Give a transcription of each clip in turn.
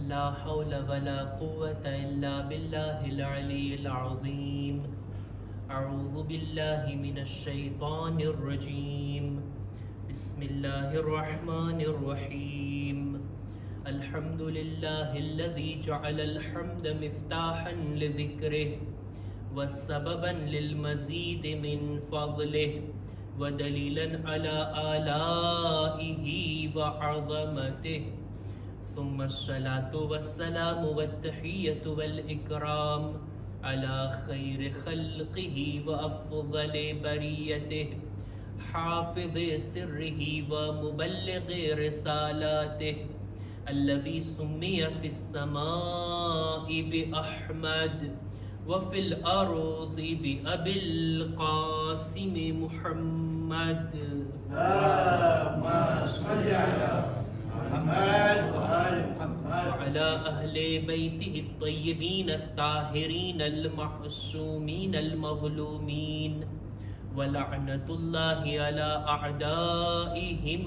لا حول ولا قوة إلا بالله العلي العظيم. أعوذ بالله من الشيطان الرجيم. بسم الله الرحمن الرحيم. الحمد لله الذي جعل الحمد مفتاحا لذكره وسببا للمزيد من فضله ودليلا على آلائه وعظمته. ثم الصلاة والسلام والتحية والإكرام على خير خلقه وأفضل بريته حافظ سره ومبلغ رسالاته الذي سمي في السماء بأحمد وفي الأرض بأبي القاسم محمد. اللهم صل على محمد وآل محمد وعلى أهل بيته الطيبين الطاهرين المعصومين المظلومين ولعنة الله على أعدائهم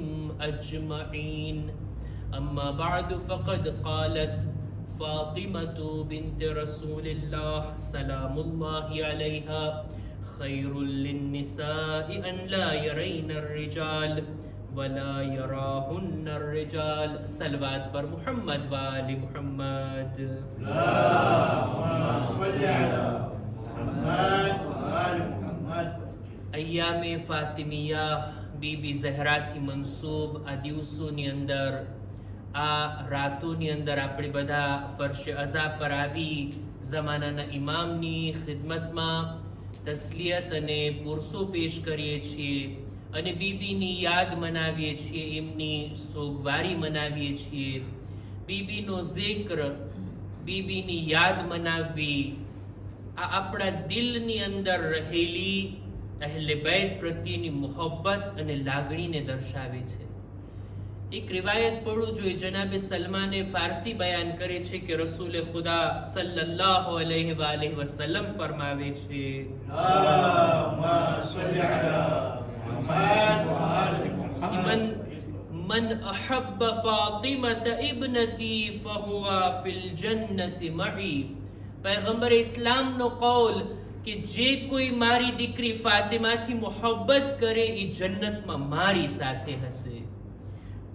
أجمعين. أما بعد فقد قالت فاطمة بنت رسول الله سلام الله عليها خير للنساء أن لا يرين الرجال ولا يراهن الرجال. صلوات پر محمد وآل محمد. اللهم صل على محمد وآل محمد. અય્યામે ફાતિમિયા BB ઝહરાથી મંસૂબ આ દિવસોની અંદર, આ રાતોની અંદર આપણે બધા ફર્શ અઝા પર આવી જમાનાના ઇમામની ખિદમતમાં તસ્લિયત અને પુરસો પેશ કરીએ છીએ અને બીબીની યાદ મનાવીએ છીએ, એમની સોગવારી મનાવીએ છીએ. બીબીનો ઝિક્ર, બીબીની યાદ મનાવવી આ આપણા દિલની અંદર રહેલી અહેલે બૈત પ્રત્યેની મોહબ્બત અને લાગણીને દર્શાવે છે. એક રિવાયત પડવું જોઈએ. જનાબે સલમાને ફારસી બયાન કરે છે કે રસૂલે ખુદા સલ્લલ્લાહુ અલૈહિ વાલૈહિ વસલ્લમ ફરમાવે છે, اللهم صل على محمد وآل محمد. من أحب فاطمة ابنتي فهو في الجنة معي. पैगंबर इस्लाम नो कौल કે જે કોઈ મારી દીકરી ફાતિમાથી મોહબ્બત કરે એ જન્નતમાં મારી સાથે હશે.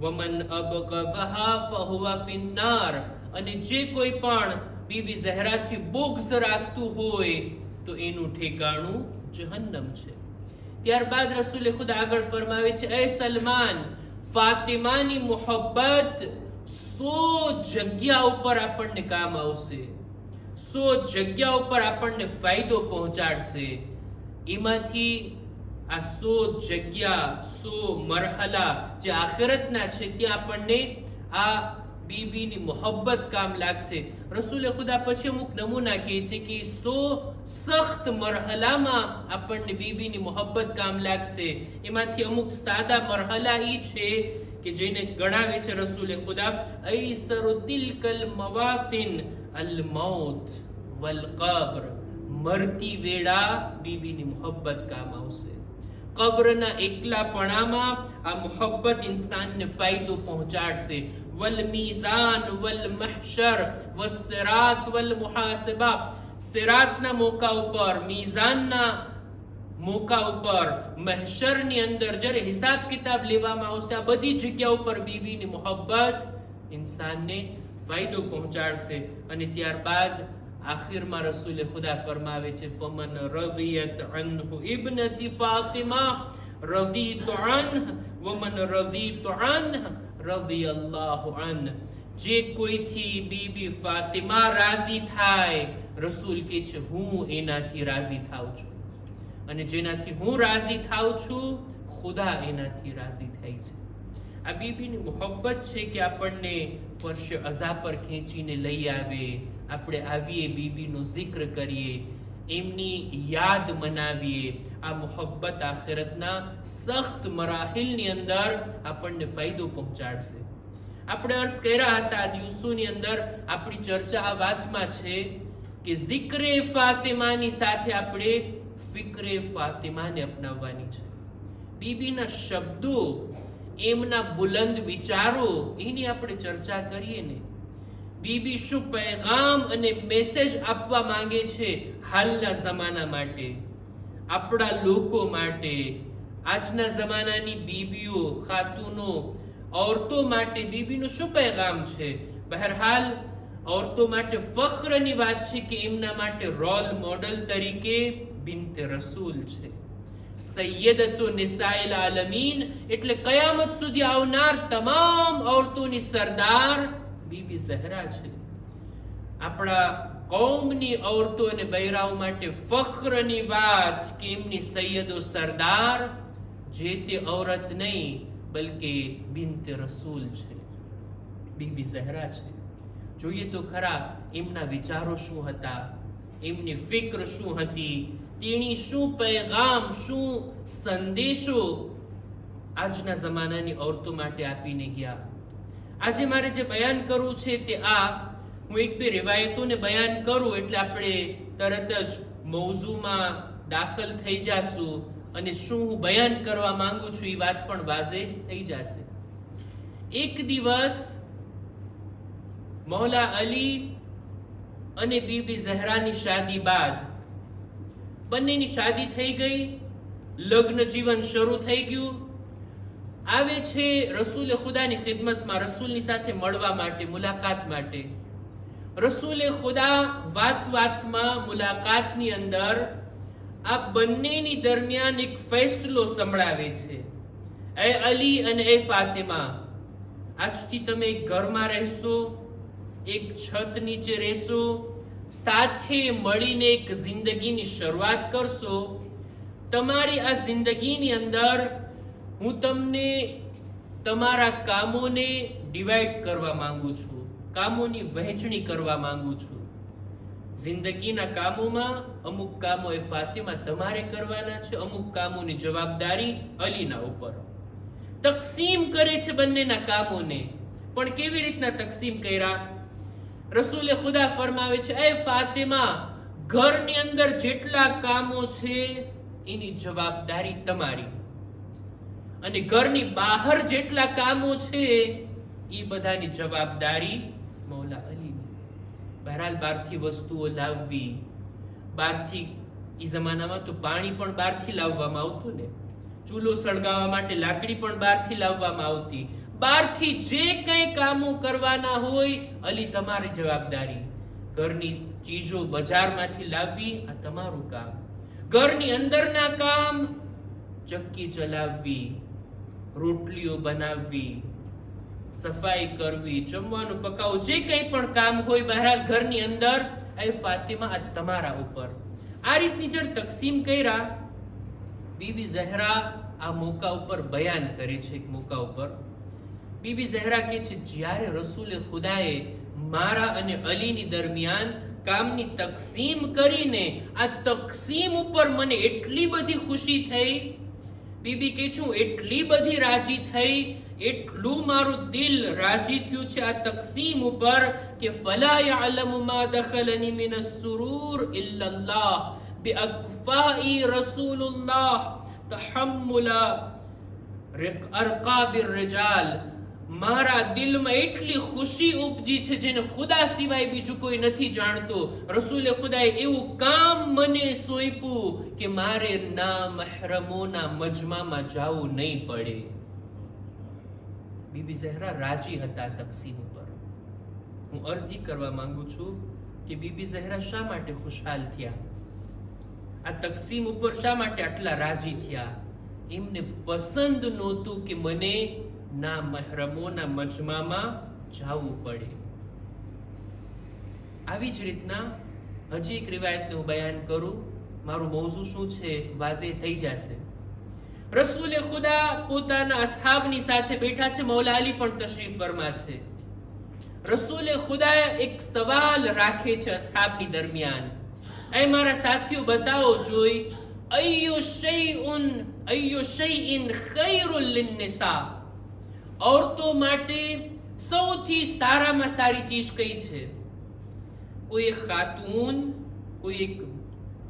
વમન અબગદહા ફહુવા ફિન્નાર. અને જે કોઈ પણ બીબી ઝહરાથી બુગ્ઝ રાખતું હોય તો એનું ઠેકાણું જહન્નમ છે. ત્યારબાદ રસૂલે ખુદ આગળ ફરમાવે છે, એ સલમાન, ફાતિમાની મોહબ્બત 100 જગ્યા ઉપર આપણને કામ આવશે, 100 જગ્યા ઉપર આપણને ફાયદો પહોંચાડશે. એમાંથી આ 100 જગ્યા, 100 મરહલા જે આખિરતના છે ત્યાં આપણને આ બીબીની મોહબ્બત કામ લાગશે. રસૂલે ખુદા પછી અમુક નમૂના કહે છે કે 100 સખ્ત મરહલામાં આપણને બીબીની મોહબ્બત કામ લાગશે. એમાંથી અમુક સાદા મરહલા ઈ છે કે જેને ગણાવે છે રસૂલે ખુદા, ઐસરુ તિલકલ મવાતિન અલ મૌત વલ કબ્ર. મરતી વેળા બીબીની મોહબ્બત કામ આવશે. કબ્રના એકલાપણામાં આ મોહબ્બત ઇન્સાનને ફાયદો પહોંચાડશે. વલ મીઝાન વલ મહશર વસ્સિરાત વલ મુહાસબા. સિરાતના મોકા ઉપર, મીઝાનના મોકા ઉપર, મહશરની અંદર જ્યારે હિસાબ કિતાબ લેવામાં આવશે, આ બધી જગ્યા ઉપર બીબીની મોહબ્બત ઇન્સાનને ફાયદો પહોંચાડશે. અને ત્યારબાદ આખિરમાં રસૂલે ખુદા ફરમાવે છે, ફમન રઝિયત અન્હુ ઇબ્નતી ફાતિમા રઝીતુ અન્હ વમન રઝીતુ અન્હ રઝિયલ્લાહુ અન્હ. જે કોઈથી બીબી ફાતિમા રાજી થાય, રસૂલ કહે છે હું એનાથી રાજી થાઉં છું, અને જેનાથી હું રાજી થાઉં છું ખુદા એનાથી રાજી થાય છે. આ બીબીની મોહબ્બત છે કે આપણને ફર્શ અઝા પર ખેંચીને લઈ આવે. આપણે આવીએ, બીબીનો જિક્ર કરીએ, એમની યાદ મનાવીએ. આ મોહબ્બત આખિરતના સખ્ત મરાહિલની અંદર આપણને ફાયદો પહોંચાડશે. આપણે અર્ઝ કર્યા હતા આ દિવસોની અંદર, આપણી ચર્ચા આ વાતમાં છે કે જિક્રે ફાતિમાની સાથે આપણે ફિક્રે ફાતિમાને અપનાવવાની છે. બીબીના શબ્દો, એમના બુલંદ વિચારો, એની આપણે ચર્ચા કરીએ ને. બીબી શું પૈગામ અને મેસેજ આપવા માંગે છે હાલના જમાના માટે, આપણા લોકો માટે, આજના જમાનાની બીબીઓ, ખાતુનો, औरतों માટે બીબીનું શું પૈગામ છે? બહરહાલ औरतों માટે ફખ્રની વાત છે કે એમના માટે રોલ મોડલ તરીકે બિન્ત રસૂલ છે. સૈયદતુ નિસાઇલ આલમીન એટલે કયામત સુધી આવનાર તમામ औरतोની સરદાર બીબી ઝહરા છે. આપણા કૌમની औरतो અને બૈરાઓ માટે ફખ્રની વાત કે એમની સૈયદો સરદાર જે તે औरत નહીં બલકે બિન્ત રસૂલ છે, બીબી ઝહરા છે. જોઈએ તો ખરા એમના વિચારો શું હતા, એમની ફિક્ર શું હતી, તેની શું પૈગામ, શું સંદેશો આજના જમાનાની औरतो માટે આપીને ગયા. આજે મારે જે બયાન કરવું છે તે હું એક બે રિવાયતોને બયાન કરું એટલે આપણે તરત જ મૌઝુમાં દાખલ થઈ જાશું અને શું હું બયાન કરવા માંગુ છું એ વાત પણ વાઝે થઈ જશે. એક દિવસ મૌલા અલી અને બીબી ઝહરાની શાદી બાદ બંનેની શાદી થઈ ગઈ, લગ્ન જીવન શરૂ થઈ ગયું. આવે છે રસૂલ ખુદાની ખિદમતમાં રસૂલની સાથે મળવા માટે, મુલાકાત માટે. રસૂલે ખુદા વાત વાતમાં મુલાકાતની અંદર આ બંનેની દરમિયાન એક ફેસલો સંભળાવે છે. એ અલી અને એ ફાતિમા, આજથી તમે એક ઘરમાં રહેશો, એક છત નીચે રહેશો, સાથે મળીને એક જિંદગીની શરૂઆત કરશો. તમારી આ જિંદગીની અંદર હું તમને તમારા કામોને ડિવાઈડ કરવા માંગુ છું, કામોની વહેંચણી કરવા માંગુ છું. જિંદગીના કામોમાં અમુક કામો એ ફાતિમા તમારે કરવાના છે, અમુક કામોની જવાબદારી અલીના ઉપર. તકસીમ કરે છે બંનેના કામોને. પણ કેવી રીતના તકસીમ કર્યા? રસૂલે ખુદા ફરમાવે છે, એ ફાતિમા, ઘરની અંદર જેટલા કામો છે એની જવાબદારી તમારી, અને ઘરની બહાર જેટલા કામો છે એ બધાની જવાબદારી મૌલા અલીની. બહરહાલ બહારથી વસ્તુઓ લાવવી, બહારથી એ જમાનામાં તો પાણી પણ બહારથી લાવવામાં આવતું ને, ચૂલો સળગાવવા માટે લાકડી પણ બહારથી લાવવામાં આવતી. બહારથી જે કંઈ કામો કરવાના હોય અલી તમારી જવાબદારી. ઘરની ચીજો બજારમાંથી લાવવી આ તમારું કામ. ઘરની અંદરના કામ ચક્કી ચલાવવી, રોટલીઓ બનાવવી, સફાઈ કરવી, જમવાનું પકાવવું, જે કંઈ પણ કામ હોય બહરહાલ ઘરની અંદર એ ફાતિમા આ તમારા ઉપર. આ રીતની જ્યારે તકસીમ કર્યા, બીબી ઝહરા આ મોકા ઉપર બયાન કરે છે. એક મોકા ઉપર બીબી ઝહરા કહે છે, જ્યારે રસૂલે ખુદાએ મારા અને અલીની દરમિયાન કામની તકસીમ કરીને આ તકસીમ ઉપર મને એટલી બધી ખુશી થઈ. બીબી કહે છું, એટલી બધી રાજી થઈ, એટલું મારું દિલ રાજી થયું છે આ તકસીમ ઉપર કે ફલા યઅલમુ મા દખલની મિન અસ-સુરૂર ઇલ્લા અલ્લાહ બિઅકફાઈ રસૂલુલ્લાહ તહમ્મુલા અરકાબિર રિજાલ. મારા દિલમાં એટલી ખુશી ઉપજી છે જેને ખુદા સિવાય બીજું કોઈ નથી જાણતો. રસૂલે ખુદાએ એવું કામ મને સોંપ્યું કે મારે ના મહરમોના મજમામાં જાવું નહીં પડે. બીબી ઝહરા રાજી હતા તકસીમ ઉપર. હું અરજી કરવા માંગુ છું કે બીબી ઝહરા શા માટે ખુશહાલ થયા, આ તકસીમ ઉપર શા માટે આટલા રાજી થયા? એમને પસંદ નહોતું કે મને ના મહરમોના મજમામાં જાવું પડે. આવી જ રીતના હજી એક રિવાયતને હું બયાન કરું, મારું મૌઝુ શું છે વાઝે થઈ જશે. રસૂલે ખુદા પોતાના અસહાબની સાથે બેઠા છે, મૌલા અલી પણ તશરીફ ફરમા છે. રસૂલે ખુદા એક સવાલ રાખે છે અસહાબની દરમિયાન, એ મારા સાથીઓ બતાવો જોઈ, અય્યુ શૈઇન ખૈરુલ લિન્નિસા, औरतों માટે સૌથી સારામાં સારી ચીજ કઈ છે? કોઈ એક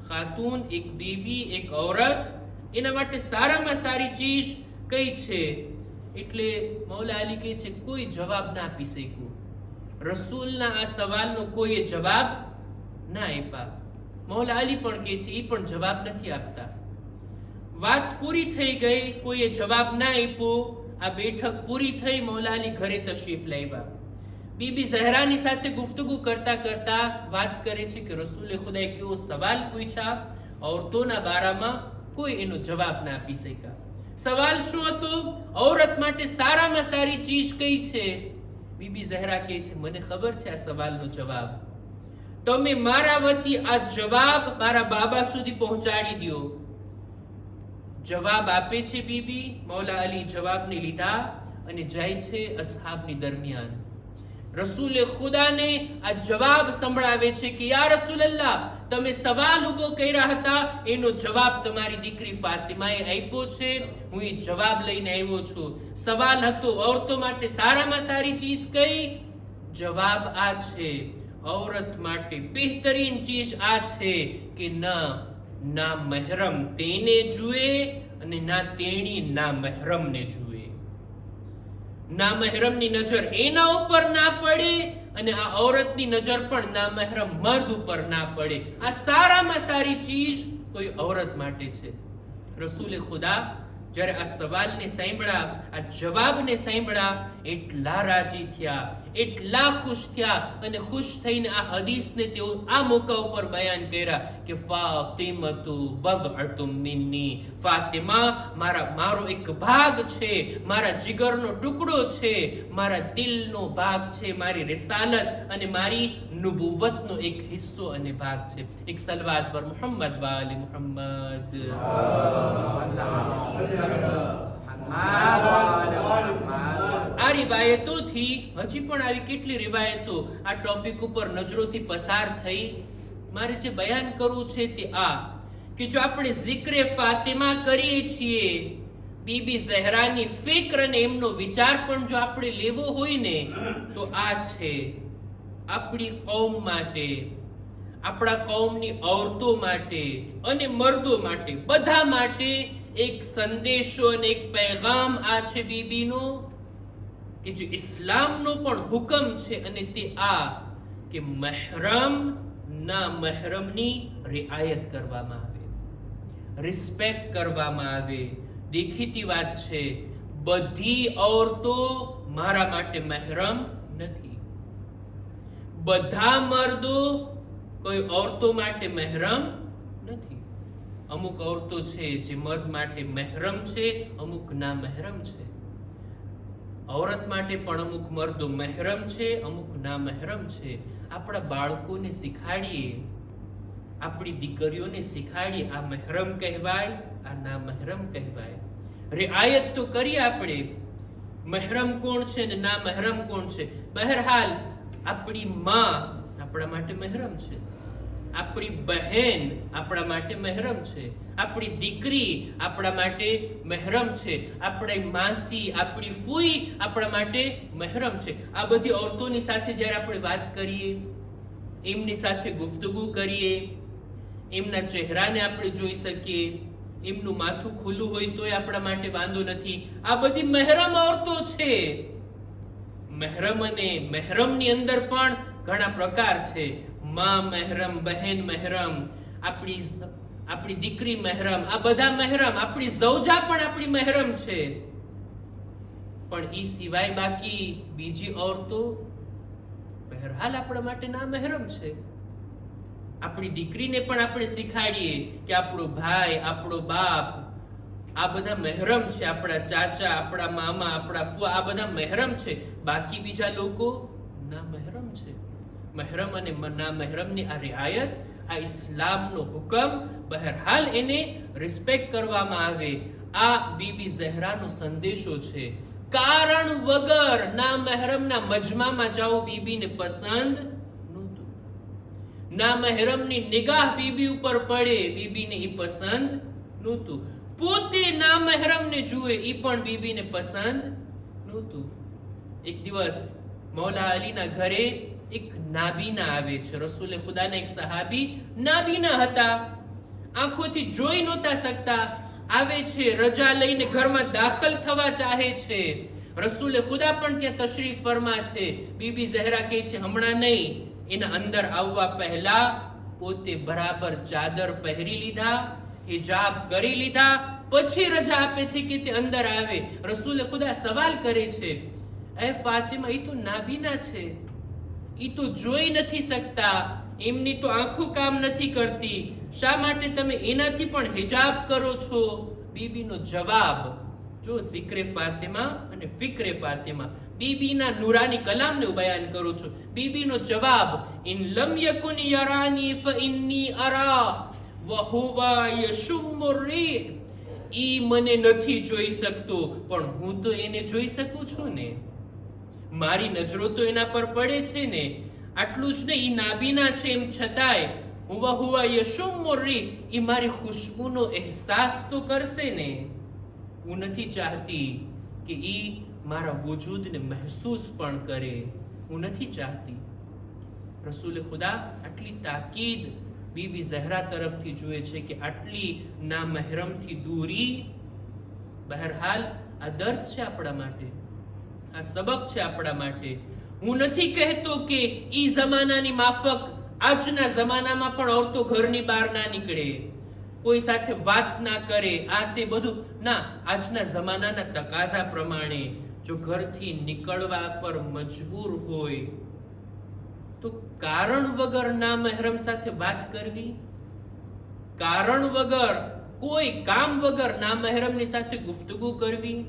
ખાતૂન, એક બીવી, એક औरत, એના માટે સારામાં સારી ચીજ કઈ છે? એટલે મૌલા અલી કહે છે કોઈ જવાબ ના આપી શકું. રસૂલના આ સવાલનો કોઈએ જવાબ ના આપ્યા. મૌલા અલી પણ કહે છે, એ પણ જવાબ નથી આપતા. વાત પૂરી થઈ ગઈ, કોઈએ જવાબ ના આપ્યો. આ બેઠક પૂરી થઈ, મૌલા અલી ઘરે તશરીફ લાવ્યા. બીબી ઝહરાની સાથે ગુફ્તગુ કરતા કરતા વાત કરે છે કે રસૂલે ખુદાએ કેવો સવાલ પૂછ્યા, औरतोના બારામાં કોઈ એનો જવાબ ના આપી શક્યા. સવાલ શું હતો? औरत માટે સારામાં સારી ચીજ કઈ છે? બીબી ઝહરા કહે છે, મને ખબર છે આ સવાલનો જવાબ. તમે મારા વતી આ જવાબ મારા બાબા સુધી પહોંચાડી દો. જવાબ આપે છે બીબી. મૌલા અલી જવાબને લીધા અને જાય છે અસહાબની દરમિયાન. રસૂલે ખુદાને આ જવાબ સંભળાવે છે કે યા રસૂલલ્લાહ, તમે સવાલ ઉભો કર્યા હતા, એનો જવાબ તમારી દીકરી ફાતિમાએ આપ્યો છે. હું એ જવાબ લઈને આવ્યો છું. સવાલ હતો औरतों માટે સારામાં સારી ચીજ કઈ? જવાબ આ છે, औरत માટે બહેતરીન ચીજ આ છે કે ના મહેરમ તેને જુએ અને ના તેણી ના મહેરમને જુએ. ના મહેરમની નજર એના ઉપર ના પડે અને આ औरतની નજર પણ ના મહેરમ મર્દ ઉપર ના પડે. આ સારામાં સારી ચીજ કોઈ औरत માટે છે. રસૂલે ખુદા જ્યારે આ સવાલને સાંભળ્યા, આ જવાબને સાંભળ્યા, એટલા રાજી થયા, એટલા ખુશ થયા અને ખુશ થઈને આ હદીસને તેઓ આ મોકા ઉપર બયાન કર્યા કે ફાતિમતુ બદઅતુમ મિન્ની, ફાતિમા મારો એક ભાગ છે, મારા જીગરનો ટુકડો છે, મારા દિલનો ભાગ છે, મારી રિસાલત અને મારી નુબુવતનો એક હિસ્સો અને ભાગ છે. એક સલવાત પર મુહમ્મદ વાલી મુહમ્મદ. આ રિવાયતોથી હજી પણ આવી કેટલી રિવાયતો આ ટોપિક ઉપર નજરોથી પસાર થઈ. મારે જે બયાન કરવું છે તે આ કે જો આપણે ઝિક્રે ફાતિમા કરીએ છીએ, બીબી ઝહરાની ફિક્ર અને એમનો વિચાર પણ જો આપણે લેવો હોય ને તો આ છે આપણી કૌમ માટે, આપણા કૌમની औरतों માટે અને મર્દો માટે, બધા માટે એક સંદેશો અને એક પૈગામ આ છે બીબીનો કે જે ઇસ્લામનો પણ હુકમ છે અને તે આ કે મહેરમ ના મહેરમની રિઆયત કરવામાં આવે, રિસ્પેક્ટ કરવામાં આવે. દેખીતી વાત છે, બધી औरतो મારા માટે મહેરમ નથી. બધા મર્દો કોઈ औरतो માટે મહેરમ નથી. અમુક औरतो છે જે મર્દ માટે મહેરમ છે, અમુક ના મહેરમ છે. औरत માટે પણ અમુક મર્દો મહેરમ છે, અમુક ના મહેરમ છે. આપણા બાળકોને શીખાડીએ, આપણી દીકરીઓને શીખાડીએ, આ મહેરમ કહેવાય, આ ના મહેરમ કહેવાય. રિઆયત તો કરીએ આપણે, મહેરમ કોણ છે ને ના મહેરમ કોણ છે. બહરહાલ આપણી માં આપણા માટે મહેરમ છે, આપણી બહેન આપણા માટે મહેરમ છે, આપણી દીકરી આપણા માટે મહેરમ છે, આપણી માસી, આપણી ફૂઈ આપણા માટે મહેરમ છે. આ બધી औरतोની સાથે જ્યારે આપણે વાત કરીએ, એમની સાથે ગુફ્તગુ કરીએ, એમના ચહેરાને આપણે જોઈ શકીએ, એમનું માથું ખુલ્લું હોય તોય આપણા માટે વાંધો નથી. આ બધી મહેરમ औरतो છે. મહેરમ અને મહેરમની અંદર પણ ઘણા પ્રકાર છે. માં મહેરમ, બહેન મહેરમ, આપણી દીકરી મહેરમ, આ બધા મહેરમ. આપણી ઝૌજા પણ આપણી મહેરમ છે. પણ ઈ સિવાય બાકી બીજી औरतो બહરહાલ આપણા માટે ના મહેરમ છે. આપણી દીકરીને પણ આપણે શીખાડીએ કે આપણો ભાઈ, આપણો બાપ, આ બધા મહેરમ છે. આપણા ચાચા, આપણા મામા, આપણા ફુવા, આ બધા મહેરમ છે. બાકી બીજા લોકો ના મહેરમ છે. મહેરમ અને ના મહેરમની આ રિઆયત, આ ઇસ્લામનો હુકમ, બહરહાલ એને રિસ્પેક્ટ કરવામાં આવે. આ બીબી ઝહરાનો સંદેશો છે. કારણ વગર ના મહેરમના મજમામાં જાઓ બીબીને પસંદ નહોતું. ના મહેરમની નિગાહ બીબી ઉપર પડે, બીબીને ઈ પસંદ નહોતું. પોતે ના મહેરમને જુએ, ઈ પણ બીબીને પસંદ નહોતું. એક દિવસ મૌલા અલીના ઘરે એક નાબીના આવે છે. રસૂલે ખુદાના એક સહાબી નાબીના હતા, આંખોથી જોઈ નહોતા શકતા. આવે છે, રજા લઈને ઘરમાં દાખલ થવા ચાહે છે. રસૂલે ખુદા પણ ત્યાં તશરીફ ફરમા છે. બીબી ઝહરા કહે છે હમણાં નહીં, એના અંદર આવવા પહેલા પોતે બરાબર ચાદર પહેરી લીધા, હિજાબ કરી લીધા, પછી રજા આપે છે કે તે અંદર આવે. રસૂલે ખુદા સવાલ કરે છે, એ ફાતિમા, એ તો નાબીના છે, એ તો જોઈ નથી શકતા, એમની તો આંખો કામ નથી કરતી, શા માટે તમે એનાથી પણ હિજાબ કરો છો? બીબીનો જવાબ જો, zikre ફાતિમા અને ફિક્રે ફાતિમા, બીબીના નૂરાની કલામને હું બયાન કરું છું. બીબીનો જવાબ, ઇન લમ યકુન યરાની ફ ઇન્ની અરા વ હુવા યશુમ્મુ રીહ. ઈ મને નથી જોઈ શકતો, પણ હું તો એને જોઈ શકું છું ને, મારી નજરો તો એના પર પડે છે ને. આટલું જ નહીં, ઈ નાબીના છે એમ છતાંય હુવા યશુમ્મુ રીહ, ઈ મારી ખુશ્બુનો અહેસાસ તો કરશે ને. હું નથી ચાહતી કે ઈ મારા વજૂદને મહેસૂસ પણ કરે, હું નથી ચાહતી. રસૂલે ખુદા આટલી તાકીદ બીબી ઝહરા તરફથી જુએ છે કે આટલી નામહેરમથી દૂરી. બહરહાલ આ દર્સ છે આપણા માટે, આ સબક છે આપણા માટે. હું નથી કહેતો કે ઈ જમાનાની માફક આજના જમાનામાં પણ औरतो ઘરની બહાર ના નીકળે, કોઈ સાથે વાત ના કરે, આ તે બધું ના. આજના જમાનાના તકાઝા પ્રમાણે જો ઘરથી નીકળવા પર મજબૂર હોય તો કારણ વગર ના મહેરમ સાથે વાત કરવી, કારણ વગર, કોઈ કામ વગર ના મહેરમની સાથે ગુફ્તગુ કરવી,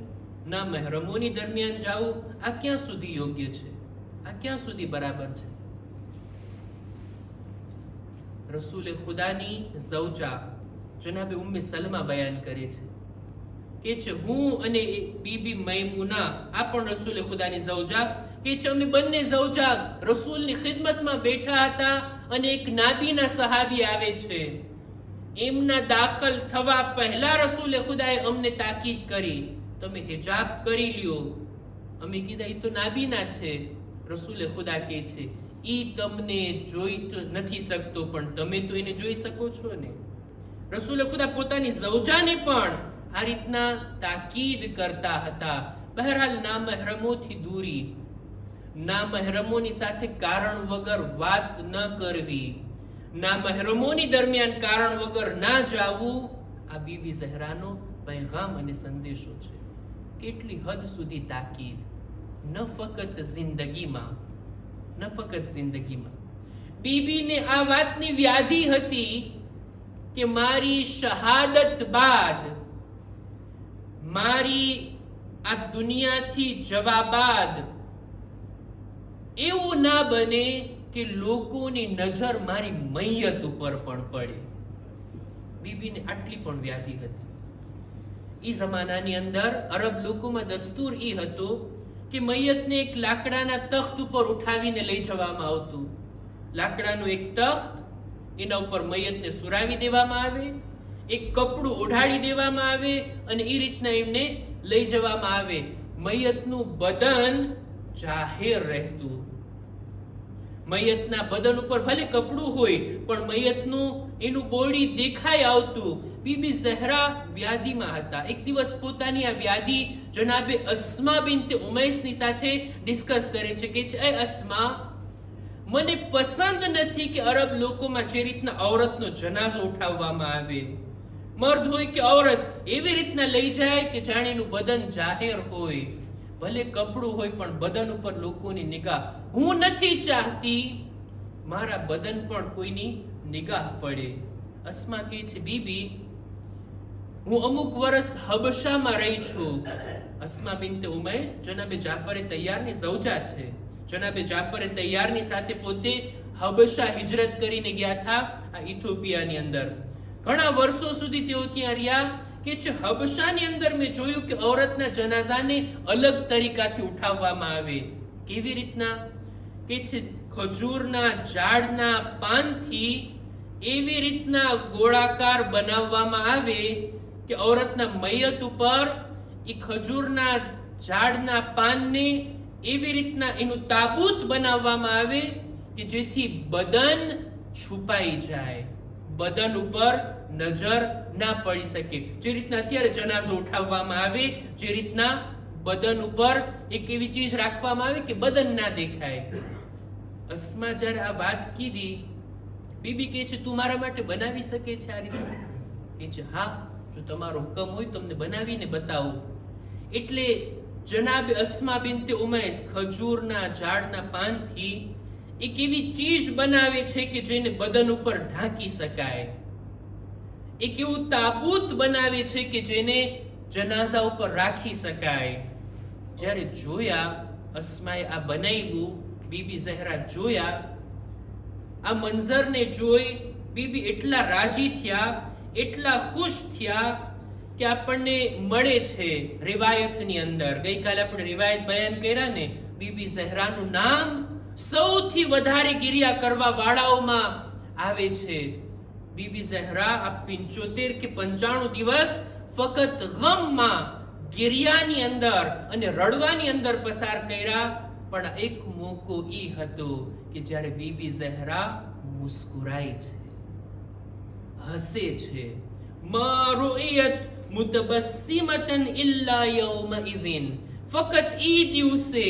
ના મહેરમોની દરમિયાન જાવું, આ ક્યાં સુધી યોગ્ય છે? આ ક્યાં સુધી બરાબર છે? રસૂલે ખુદાની ઝૌજા જનાબે ઉમ્મે સલમા બયાન કરે છે કે છે હું અને બીબી મૈમુના, આ પણ રસૂલે ખુદાની ઝૌજા કે છે, અમે બંને ઝૌજા રસૂલની ખિદમતમાં બેઠા હતા અને એક નાબીના સહાબી આવે છે. એમના દાખલ થવા પહેલા રસૂલે ખુદાએ અમને તાકીદ કરી, તમે હિજાબ કરી લ્યો. અમે કીધા એ તો નાબીના છે. રસૂલે ખુદા કહે છે, ઈ તમને જોઈ તો નથી શકતો, પણ તમે તો એને જોઈ શકો છો ને. રસૂલે ખુદા પોતાની ઝૌજાને પણ આ રીતના તાકીદ કરતા હતા. બહરહાલ નામહેરમોથી દૂરી, નામહેરમોની સાથે કારણ વગર વાત ન કરવી, નામહેરમોની દરમિયાન કારણ વગર ના જાવું, આ બીબી ઝહરાનો પૈગામ અને સંદેશો છે. કેટલી હદ સુધી તાકીદ, ન ફકત જિંદગીમાં, ન ફકત જિંદગીમાં. બીબીને આ વાતની વ્યાધિ હતી કે મારી શહાદત બાદ, મારી આ દુનિયાથી જવા બાદ એવું ના બને કે લોકોની નજર મારી મૈયત ઉપર પણ પડે. બીબીને આટલી પણ વ્યાધિ હતી. ઈ જમાનાની અંદર અરબ લોકોમાં દસ્તુર ઈ હતો કે મૈયતને એક લાકડાના તખ્ત ઉપર ઉઠાવીને લઈ જવામાં આવતું. લાકડાનું એક તખ્ત, એના ઉપર મૈયતને સુરાવી દેવામાં આવે, એક કપડું ઓઢાડી દેવામાં આવે અને એ રીતના એમને લઈ જવામાં આવે. મૈયતનું બદન જાહેર રહેતું. મૈયતના બદન ઉપર ભલે કપડું હોય પણ મૈયતનું એનું બોડી દેખાઈ આવતું. બીબી ઝહરા વ્યાધિમાં હતા. એક દિવસ પોતાની આ વ્યાધિ જનાબે અસ્મા બિન્તે ઉમૈસની સાથે ડિસ્કસ કરે છે કે એ અસ્મા, મને પસંદ નથી કે અરબ લોકોમાં જે રીતના ઔરતનો જનાઝો ઉઠાવવામાં આવે, મર્દ હોય કે ઔરત, એવી રીતના લઈ જાય કે જાણે એનું બદન જાહેર હોય, ભલે કપડું હોય પણ બદન ઉપર લોકોની નિગાહ. હું નથી ચાહતી મારા બદન પણ કોઈની નિગાહ પડે. અસ્મા કહે છે, બીબી, હું અમુક વર્ષ હબશામાં રહી છું. અસ્મા બિન્તે ઉમૈસ જનાબે જાફરે તૈયારની ઝૌજા છે. જનાબે જાફરે તૈયારની સાથે પોતે હબશા હિજરત કરીને ગયા હતા, આ ઇથોપિયાની અંદર. ઘણા વર્ષો સુધી તેઓ ત્યાં રહ્યા. કે છે હબશાની અંદર મેં જોયું કે ઔરતના જનાઝાને અલગ તરીકાથી ઉઠાવવામાં આવે. કેવી રીતના? કે છે ખજૂરના ઝાડના પાનથી એવી રીતના ગોળાકાર બનાવવામાં આવે કે ઔરતના મૈયત ઉપર એ ખજૂરના ઝાડના પાનને એવી રીતના એનું તાબૂત બનાવવામાં આવે કે જેથી બદન છુપાઈ જાય, બદન ઉપર નજર ના પડી શકે. જે રીતના અત્યારે જનાઝો ઉઠાવવામાં આવે, જે રીતના બદન ઉપર એક એવી ચીજ રાખવામાં આવી કે બદન ના દેખાય. અસ્મા જ્યારે આ વાત કીધી, બીબી કહે છે, તું મારા માટે બનાવી શકે છે આ રીતે? કહે છે, હા, જો તમારો હુકમ હોય તમને બનાવીને બતાવું. એટલે જનાબ અસ્મા બિન્તે ઉમૈસ ખજૂરના ઝાડના પાનથી એક એવી ચીજ બનાવે છે કે જેને બદન ઉપર ઢાંકી શકાય. એક એવું તાબૂત બનાવે છે કે જેને જનાઝા ઉપર રાખી શકાય. જ્યારે જોયા અસ્માએ આ બનાવ્યું, બીબી ઝહરા જોયા, આ મંઝરને જોઈ બીબી એટલા રાજી થયા, એટલા ખુશ થયા કે આપણને મળે છે રિવાયતની અંદર, ગઈકાલે આપણે રિવાયત બયાન કર્યા ને, બીબી ઝહરાનું નામ સૌથી વધારે ગિરિયા કરવા વાળાઓમાં આવે છે. બીબી ઝહરા આ 75 કે 95 દિવસ ફક્ત ગમમાં, ગિરિયાની અંદર અને રડવાની અંદર પસાર કર્યા. પણ એક મોકો ઈ હતો કે જ્યારે બીબી ઝહરા મુસ્કુરાય છે, હસે છે. મા રૂયત મુતબસ્સિમતન ઇલ્લા યૌમઇઝિન, ફક્ત ઈ દિવસે,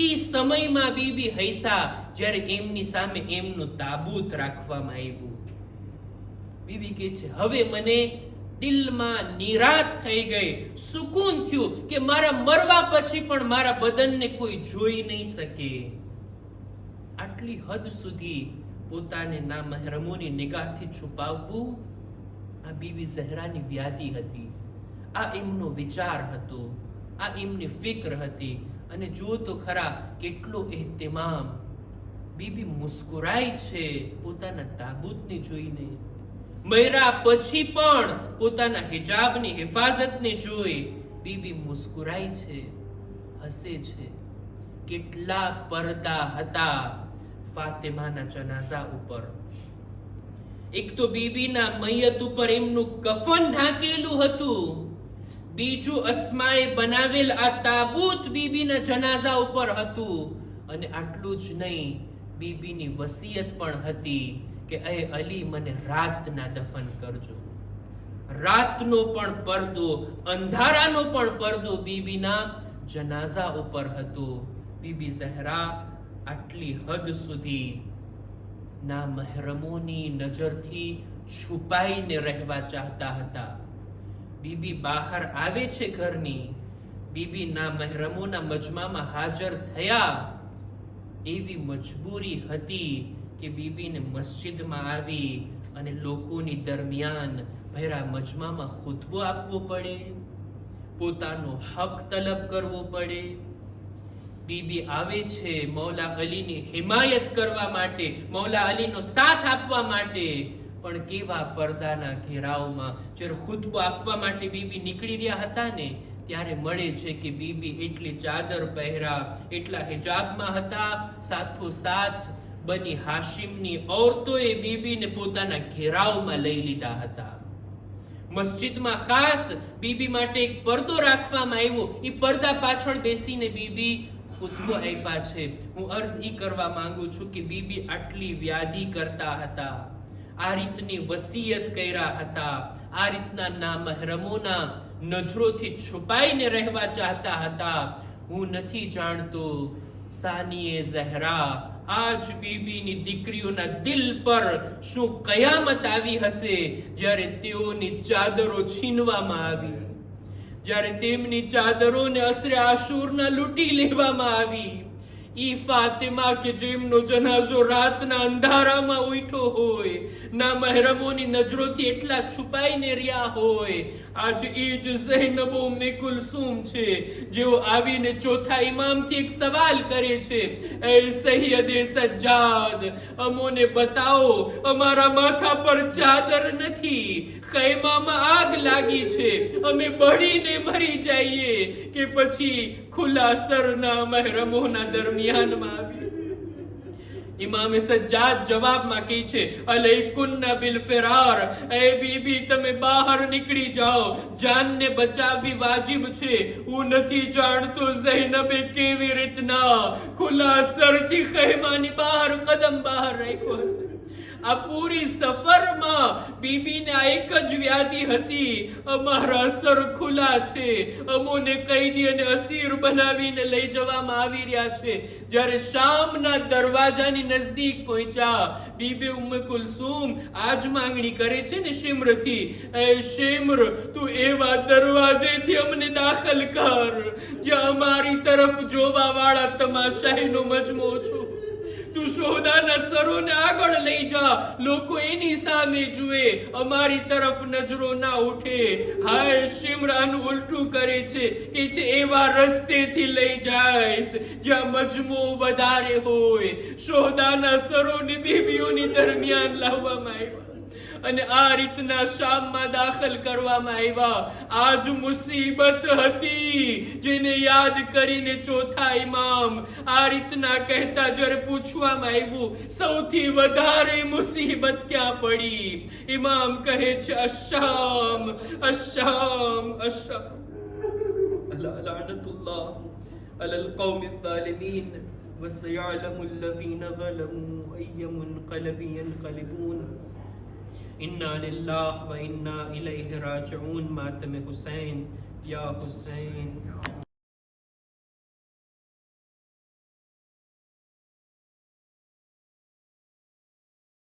ઈ સમયમાં બીબી હૈસા જ્યારે એમની સામે એમનું તાબૂત રાખવામાં આવ્યું. બીબી કહે છે, હવે મને દિલમાં નિરાત થઈ ગઈ, સુકૂન થયું કે મારા મરવા પછી પણ મારા બદનને કોઈ જોઈ નહીં શકે. આટલી હદ સુધી પોતાને નામહેરમોની નિગાહથી છુપાવવું આ બીબી ઝહરાની વ્યાધિ હતી, આ એમનો વિચાર હતો, આ એમની ફિક્ર હતી. અને જુઓ તો ખરા કેટલો એહતિમામ. બીબી મુસ્કુરાય છે પોતાના તાબૂતને જોઈને, મર્યા પછી પણ પોતાના હિજાબની હિફાજતને જોઈ બીબી મુસ્કુરાય છે, હસે છે. કેટલા પડદા હતા ફાતિમાના જનાઝા ઉપર. એક તો બીબીના મૈયત ઉપર એમનું કફન ઢાંકેલું હતું, બીજું અસ્માએ બનાવેલ આ તાબૂત બીબીના જનાઝા ઉપર હતું. અને આટલું જ નહીં, બીબીની વસિયત પણ હતી કે એ અલી મને રાતના દફન કરજો. રાતનો પણ પડદો, અંધારાનો પણ પડદો બીબીના જનાઝા ઉપર હતો. બીબી ઝહરા આટલી હદ સુધી ના મહેરમોની નજરથી છુપાઈને રહેવા ચાહતા હતા. બીબી બહાર આવે છે ઘરની, બીબી ના મહેરમોના મજમામાં હાજર થયા, એવી મજબૂરી હતી કે બીબીને મસ્જિદમાં આવી અને લોકોની દરમિયાન ભેરા મજમામાં ખુતબો આપવો પડે, પોતાનો હક તલબ કરવો પડે. બીબી આવે છે મૌલા અલીની હિમાયત કરવા માટે, મૌલા અલીનો સાથ આપવા માટે. પણ કેવા પડદાના ઘેરાવમાં જ્યારે ખુતબો આપવા માટે બીબી નીકળી રહ્યા હતા ને, ત્યારે મળે છે કે બીબી એટલી ચાદર પહેરા, એટલા હિજાબમાં હતા. સાથોસાથ બની હાશિમની ઔરતોએ બીબીને પોતાના ઘેરાવમાં લઈ લીધા હતા. મસ્જિદમાં ખાસ બીબી માટે એક પડદો રાખવામાં આવ્યો, એ પડદા પાછળ બેસીને બીબી ખુતબો આપ્યા છે. હું અર્ઝ ઈ કરવા માંગુ છું કે બીબી આટલી વ્યાધિ કરતા હતા, આ રીતની વસિયત કર્યા હતા, આ રીતના નામહેરમોના નજરોથી છુપાઈને રહેવા ચાહતા હતા. હું નથી જાણતો સાનીએ ઝહરા, આજ બીબીની દીકરીઓના દિલ પર શું કયામત આવી હશે જ્યારે તેઓની ચાદરો છીનવામાં આવી, જ્યારે તેમની ચાદરોને અસરે આશુરના લૂંટી લેવામાં આવી. ઈ ફાતિમા કે જેમનો જનાઝો રાતના અંધારામાં ઉઠ્યો હોય, ના મહેરમોની નજરોથી એટલા છુપાઈને રહ્યા હોય, આજ ઈ જ ઝૈનબ ઉમ્મે કુલસુમ છે જેઓ આવીને ચોથા ઇમામથી એક સવાલ કરે છે, એ સૈયદે સજ્જાદ, અમોને બતાવો અમારા માથા પર ચાદર નથી, ખૈમામાં આગ લાગી છે, અમે બળીને મરી જઈએ કે પછી ખુલ્લા સરના મહેરમોના દરમિયાનમાં આવી. ઇમામે સજ્જાદ જવાબમાં કહે છે, અલૈકુન્ના બિલ ફિરાર, એ બીબી તમે બહાર નીકળી જાઓ, જાનને બચાવવી વાજિબ છે. હું નથી જાણતો ઝૈનબે કેવી રીતના ખુલ્લા સરથી ખૈમાની બહાર કદમ બહાર રાખ્યો હશે. આ પૂરી સફરમાં બીબીને આ એક જ વ્યાધિ હતી, અમારા સર ખુલ્લા છે, અમોને કૈદી અને અસીર બનાવીને લઈ જવામાં આવી રહ્યા છે. જ્યારે શામના દરવાજાની નજદીક પહોંચ્યા, બીબી ઉમ્મે કુલસુમ આજ માંગણી કરે છે ને શિમ્રથી, એ શિમ્ર, તું એવા દરવાજેથી અમને દાખલ કર જ્યાં અમારી તરફ જોવા વાળા તમાશાઈનો મજમો છો. તું શોહદાના સરોને આગળ લઈ જા, લોકો એની સામે જુએ, અમારી તરફ નજરો ના ઉઠે. હાય શિમરાનું ઉલટું કરે છે કે છે એવા રસ્તેથી લઈ જાઈશ જ્યાં મજમો વધારે હોય. શોહદાના સરોની બીબીઓની દરમિયાન લાવવામાં આવ્યા અને આ રીતના શામમાં દાખલ કરવામાં આવ્યા. આજ મુસીબત હતી જેને યાદ કરીને ચોથા ઇમામ આ રીતના કહેતા, જ્યારે પૂછવામાં આવ્યું સૌથી વધારે મુસીબત ક્યાં પડી, ઇમામ કહે છે અશામ, અશામ, અશામ. લعنતુલ્લાહ અલલ કૌમિ ઝાલિમીન વસયعلم الذين ظلموا أي منقلب ينقلبون. इन्ना लिल्लाह व इन्ना इलैहि राजिऊन. मातम हुसैन या हुसैन.